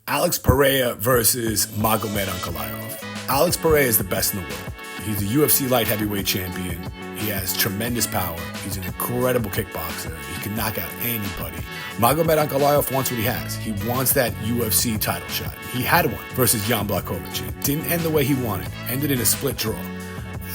Alex Pereirea versus Magomed Ankeliov. Alex Pereirea is the best in the world. He's a UFC light heavyweight champion. He has tremendous power. He's an incredible kickboxer. He can knock out anybody. Magomed Ankeliov wants what he has. He wants that UFC title shot. He had one versus Jan Blachowicz. It didn't end the way he wanted. Ended in a split draw.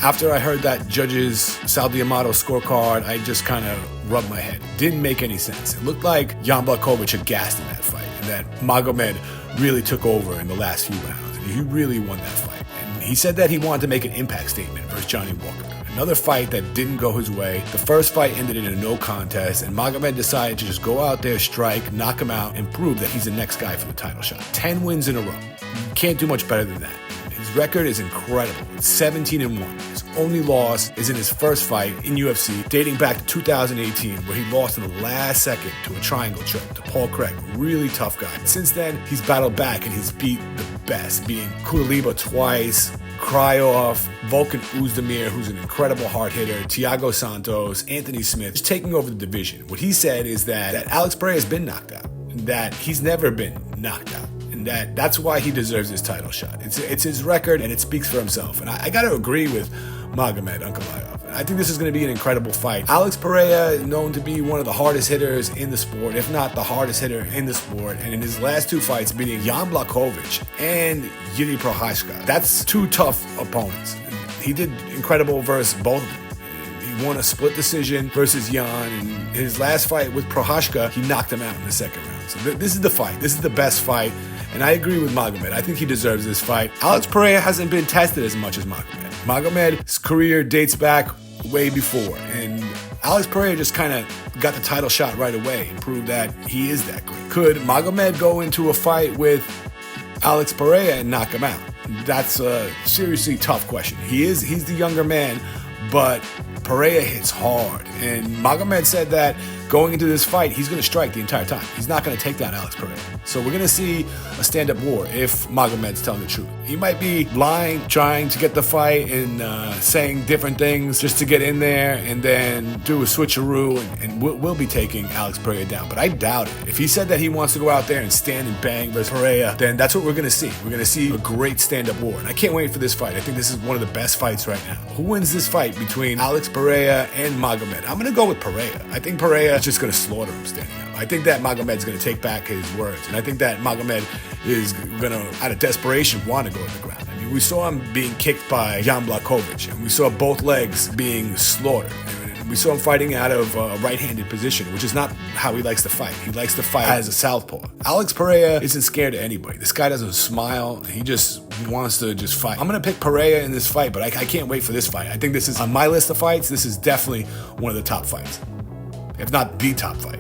After I heard that judge's Sal D'Amato scorecard, I just kind of rubbed my head. Didn't make any sense. It looked like Jan Blachowicz had gassed in that fight, and that Magomed really took over in the last few rounds, and he really won that fight. And he said that he wanted to make an impact statement versus Johnny Walker. Another fight that didn't go his way. The first fight ended in a no contest, and Magomed decided to just go out there, strike, knock him out, and prove that he's the next guy for the title shot. 10 wins in a row. You can't do much better than that. His record is incredible. It's 17-1. His only loss is in his first fight in UFC, dating back to 2018, where he lost in the last second to a triangle choke to Paul Craig, really tough guy. Since then, he's battled back and he's beat the best, beating Kudaliba twice, Krylov, Volkan Oezdemir, who's an incredible hard hitter, Thiago Santos, Anthony Smith, just taking over the division. What he said is that Alex Pereirea has been knocked out, and that he's never been knocked out. And that's why he deserves this title shot. It's his record, and it speaks for himself. And I got to agree with Magomed Ankeliov. I think this is going to be an incredible fight. Alex Pereirea is known to be one of the hardest hitters in the sport, if not the hardest hitter in the sport. And in his last two fights, beating Jan Blachowicz and Jiri Prochazka, that's two tough opponents. And he did incredible versus both of them. He won a split decision versus Jan, and his last fight with Prochazka, he knocked him out in the second round. So this is the fight. This is the best fight. And I agree with Magomed. I think he deserves this fight. Alex Pereirea hasn't been tested as much as Magomed. Magomed's career dates back way before. And Alex Pereirea just kind of got the title shot right away and proved that he is that great. Could Magomed go into a fight with Alex Pereirea and knock him out? That's a seriously tough question. He's the younger man, but Pereirea hits hard. And Magomed said that going into this fight, he's going to strike the entire time. He's not going to take down Alex Pereirea. So we're going to see a stand-up war if Magomed's telling the truth. He might be lying, trying to get the fight and saying different things just to get in there and then do a switcheroo, and we'll be taking Alex Pereirea down. But I doubt it. If he said that he wants to go out there and stand and bang versus Pereirea, then that's what we're going to see. We're going to see a great stand-up war. And I can't wait for this fight. I think this is one of the best fights right now. Who wins this fight between Alex Pereirea and Magomed? I'm going to go with Pereirea. I think Pereirea is just going to slaughter him standing up. I think that Magomed's going to take back his words. And I think that Magomed is going to, out of desperation, want to go to the ground. I mean, we saw him being kicked by Jan Blachowicz, and we saw both legs being slaughtered. And we saw him fighting out of a right-handed position, which is not how he likes to fight. He likes to fight as a southpaw. Alex Pereirea isn't scared of anybody. This guy doesn't smile. He just wants to just fight. I'm going to pick Pereirea in this fight, but I can't wait for this fight. I think this is, on my list of fights, this is definitely one of the top fights, if not the top fight.